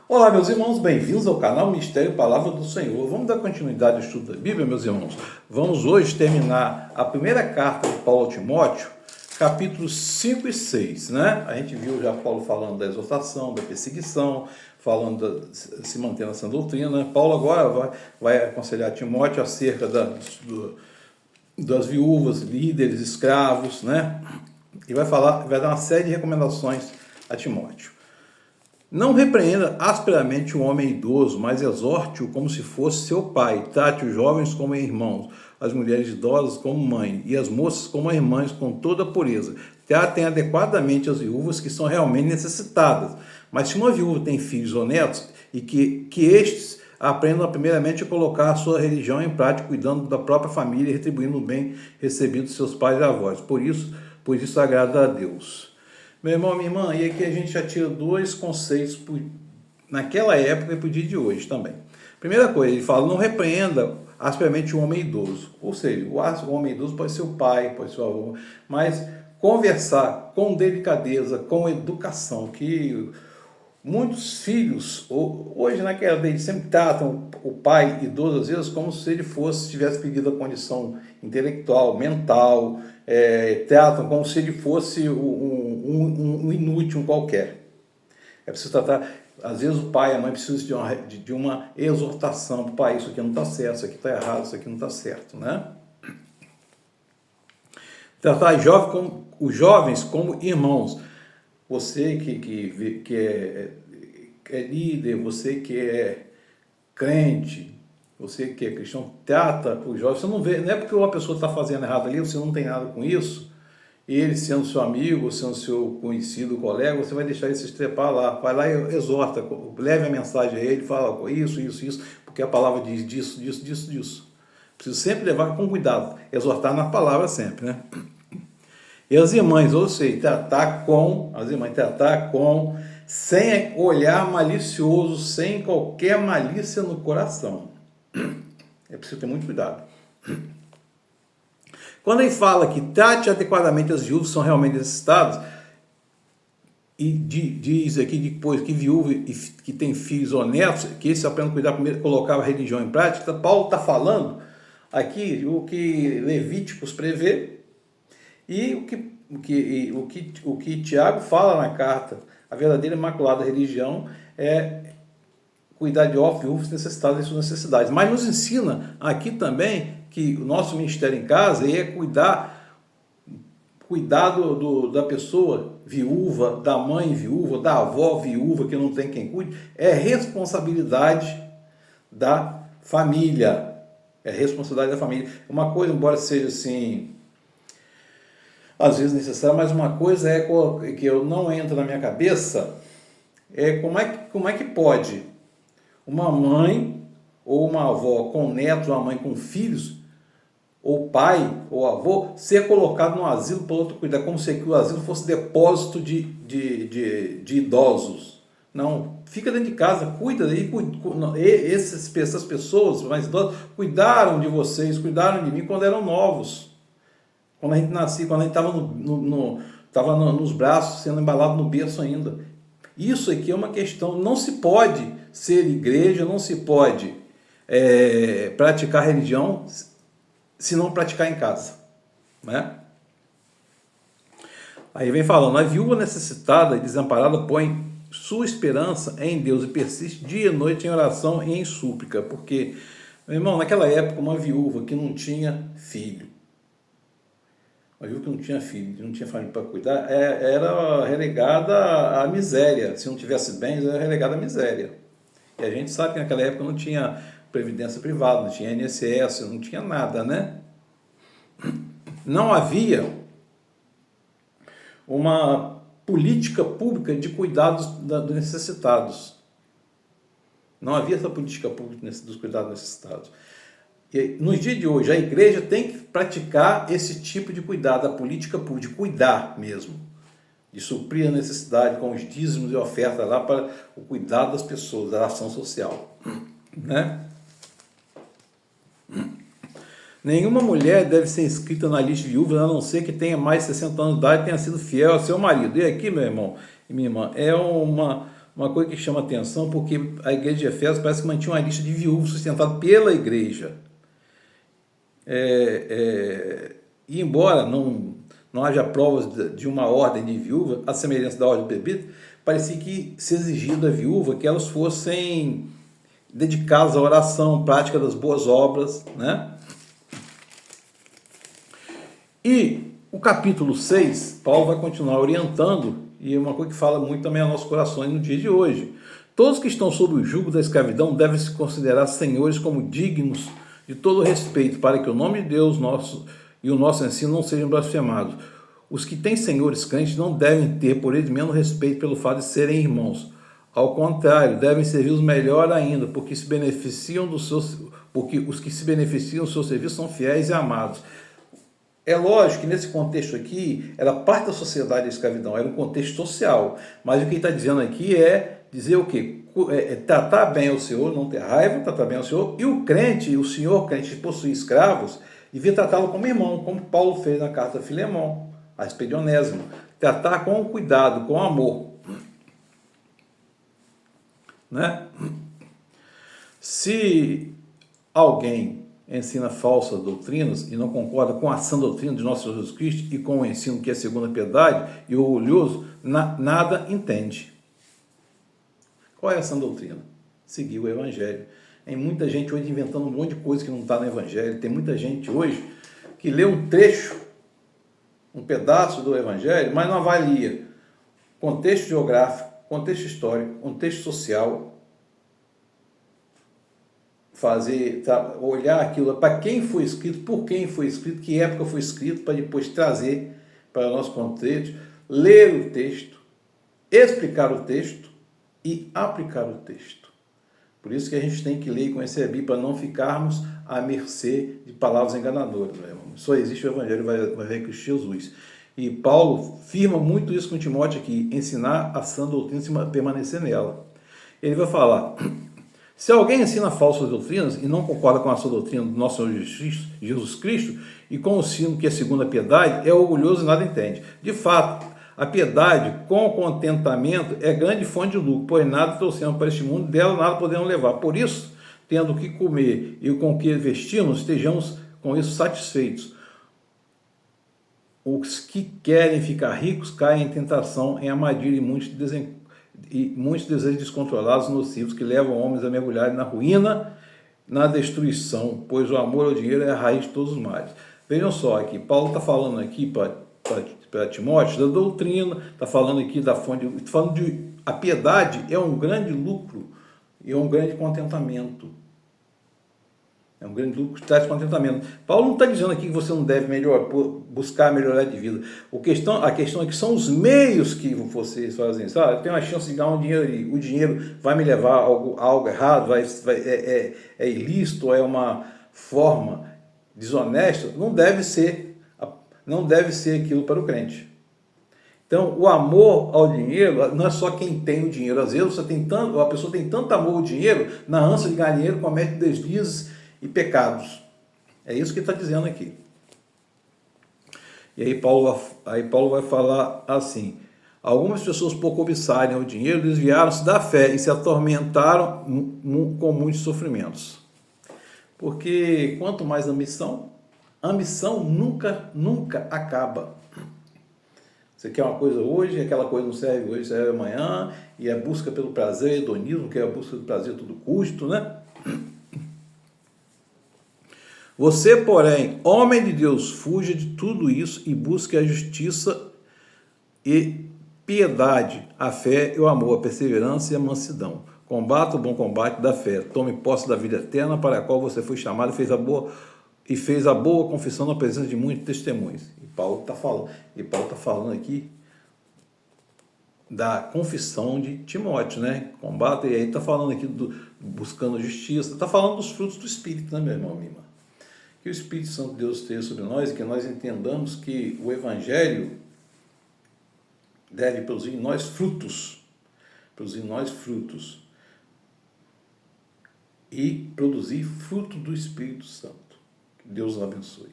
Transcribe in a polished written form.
Olá, meus irmãos, bem-vindos ao canal Mistério e Palavra do Senhor. Vamos dar continuidade ao estudo da Bíblia, meus irmãos. Vamos hoje terminar a primeira carta de Paulo a Timóteo, capítulos 5 e 6, né? A gente viu já Paulo falando da exortação, da perseguição, falando de se manter na sã doutrina. Paulo agora vai aconselhar Timóteo acerca das viúvas, líderes, escravos, né? E vai dar uma série de recomendações a Timóteo. Não repreenda asperamente o homem idoso, mas exorte-o como se fosse seu pai. Trate os jovens como irmãos, as mulheres idosas como mãe e as moças como irmãs com toda a pureza. Tratem adequadamente as viúvas que são realmente necessitadas. Mas se uma viúva tem filhos ou netos, e que estes aprendam primeiramente a colocar a sua religião em prática, cuidando da própria família e retribuindo o bem recebido de seus pais e avós. Por isso agrada a Deus. Meu irmão, minha irmã, e aqui a gente já tira dois conceitos naquela época e para o dia de hoje também. Primeira coisa, ele fala, não repreenda asperamente o homem idoso. Ou seja, o homem idoso pode ser o pai, pode ser o avô, mas conversar com delicadeza, com educação, que muitos filhos, hoje naquela vez, sempre tratam o pai idoso, às vezes, como se ele tivesse pedido a condição intelectual, mental, tratam como se ele fosse um inútil, um qualquer. É preciso tratar, às vezes o pai e a mãe precisam de uma exortação para o pai, isso aqui não está certo, isso aqui está errado, isso aqui não está certo, né? Tratar os jovens como irmãos. Você que é líder, você que é crente, você que é cristão, trata os jovens. Você não vê, não é porque uma pessoa está fazendo errado ali, você não tem nada com isso, e ele sendo seu amigo, sendo seu conhecido, colega, você vai deixar ele se estrepar lá. Vai lá e exorta, leve a mensagem a ele, fala isso, porque a palavra diz disso. Preciso sempre levar com cuidado, exortar na palavra sempre, né? E as irmãs, ou seja, tratar com, sem olhar malicioso, sem qualquer malícia no coração. É preciso ter muito cuidado. Quando ele fala que trate adequadamente as viúvas que são realmente necessitadas, e diz aqui depois que viúva que tem filhos ou netos, que esse aprende a cuidar primeiro, colocar a religião em prática, Paulo está falando aqui o que Levíticos prevê, e o que Tiago fala na carta, a verdadeira imaculada religião é cuidar de órfãos, viúvos necessitados de suas necessidades. Mas nos ensina aqui também que o nosso ministério em casa é cuidar da pessoa viúva, da mãe viúva, da avó viúva que não tem quem cuide, é responsabilidade da família. É responsabilidade da família. Uma coisa, embora seja assim, às vezes necessário, mas uma coisa que eu não entra na minha cabeça é como é que pode uma mãe ou uma avó com netos, uma mãe com filhos, ou pai ou avô, ser colocado no asilo para outro cuidar, como se o asilo fosse depósito de idosos. Não, fica dentro de casa, cuida, essas pessoas mais idosas cuidaram de vocês, cuidaram de mim quando eram novos. Quando a gente nascia, quando a gente estava nos braços, sendo embalado no berço ainda. Isso aqui é uma questão, não se pode ser igreja, não se pode praticar religião se não praticar em casa, né? Aí vem falando, a viúva necessitada e desamparada põe sua esperança em Deus e persiste dia e noite em oração e em súplica, porque, meu irmão, naquela época uma viúva que não tinha filho, não tinha família para cuidar, era relegada à miséria. Se não tivesse bens, era relegada à miséria. E a gente sabe que naquela época não tinha previdência privada, não tinha INSS, não tinha nada, né? Não havia uma política pública de cuidados dos necessitados. Não havia essa política pública dos cuidados necessitados. E nos dias de hoje, a igreja tem que praticar esse tipo de cuidado, a política pública, de cuidar mesmo, de suprir a necessidade com os dízimos e ofertas lá para o cuidado das pessoas, da ação social, né? Nenhuma mulher deve ser inscrita na lista de viúvas, a não ser que tenha mais de 60 anos de idade e tenha sido fiel ao seu marido. E aqui, meu irmão e minha irmã, é uma uma coisa que chama atenção, porque a igreja de Efésios parece que mantinha uma lista de viúvos sustentada pela igreja. E embora não haja provas de uma ordem de viúva, a semelhança da ordem do presbítero, parecia que se exigia da viúva que elas fossem dedicadas à oração, prática das boas obras, né? E o capítulo 6, Paulo vai continuar orientando, e é uma coisa que fala muito também aos nossos corações no dia de hoje. Todos que estão sob o jugo da escravidão devem se considerar senhores como dignos de todo respeito, para que o nome de Deus e o nosso ensino não sejam blasfemados. Os que têm senhores crentes não devem ter por eles menos respeito pelo fato de serem irmãos. Ao contrário, devem servi-los melhor ainda, porque os que se beneficiam do seu serviço são fiéis e amados. É lógico que nesse contexto aqui, era parte da sociedade da escravidão, era um contexto social, mas o que ele está dizendo aqui é dizer o quê? Tratar bem o Senhor, não ter raiva, tratar bem o Senhor, e o crente, o senhor crente que possui escravos, devia tratá-lo como irmão, como Paulo fez na carta a Filemão, a respeito de Onésimo, tratar com cuidado, com amor. Né? Se alguém ensina falsas doutrinas e não concorda com a sã doutrina de nosso Senhor Jesus Cristo e com o ensino que é segundo a piedade e o orgulhoso, nada entende. Qual é a sã doutrina? Seguir o Evangelho. Tem muita gente hoje inventando um monte de coisa que não está no Evangelho. Tem muita gente hoje que lê um trecho, um pedaço do Evangelho, mas não avalia contexto geográfico, contexto histórico, contexto social, olhar aquilo para quem foi escrito, por quem foi escrito, que época foi escrito, para depois trazer para o nosso contexto, ler o texto, explicar o texto e aplicar o texto. Por isso que a gente tem que ler e conhecer a Bíblia, para não ficarmos à mercê de palavras enganadoras. Né, irmão? Só existe o Evangelho, vai ver Cristo Jesus. E Paulo firma muito isso com Timóteo aqui, ensinar a sã doutrina e permanecer nela. Ele vai falar: se alguém ensina falsas doutrinas e não concorda com a sua doutrina do nosso Senhor Jesus Cristo e com o ensino que é segundo a piedade, é orgulhoso e nada entende. De fato, a piedade com contentamento é grande fonte de lucro, pois nada trouxemos para este mundo, dela nada podemos levar. Por isso, tendo o que comer e com o que vestirmos, estejamos com isso satisfeitos. Os que querem ficar ricos caem em tentação, em armadilha e muitos desejos descontrolados, nocivos, que levam homens a mergulharem na ruína, na destruição, pois o amor ao dinheiro é a raiz de todos os males. Vejam só aqui, Paulo está falando aqui para Timóteo da doutrina, está falando aqui da fonte, está falando de a piedade é um grande lucro e é um grande contentamento. É um grande lucro que traz contentamento. Paulo não está dizendo aqui que você não deve buscar melhorar de vida. A questão é que são os meios que vocês fazem. Sabe? Eu tenho uma chance de ganhar um dinheiro e o dinheiro vai me levar a algo errado, é ilícito, é uma forma desonesta. Não deve ser aquilo para o crente. Então, o amor ao dinheiro não é só quem tem o dinheiro. Às vezes a pessoa tem tanto amor ao dinheiro, na ânsia de ganhar dinheiro, comete deslizes e pecados. É isso que ele está dizendo aqui. E aí Paulo vai falar assim: algumas pessoas, por cobiçarem o dinheiro, desviaram-se da fé e se atormentaram com muitos sofrimentos. Porque quanto mais ambição nunca acaba. Você quer uma coisa hoje, aquela coisa não serve hoje, serve amanhã, e a busca pelo prazer, hedonismo, que é a busca do prazer a todo custo, né? Você, porém, homem de Deus, fuja de tudo isso e busque a justiça e piedade, a fé e o amor, a perseverança e a mansidão. Combata o bom combate da fé, tome posse da vida eterna para a qual você foi chamado e fez a boa confissão na presença de muitos testemunhos. E Paulo está falando aqui da confissão de Timóteo, né? Combate, e aí está falando aqui buscando justiça, está falando dos frutos do Espírito, né, meu irmão, minha irmã? Que o Espírito Santo de Deus esteja sobre nós e que nós entendamos que o Evangelho deve produzir em nós frutos. E produzir fruto do Espírito Santo. Que Deus nos abençoe.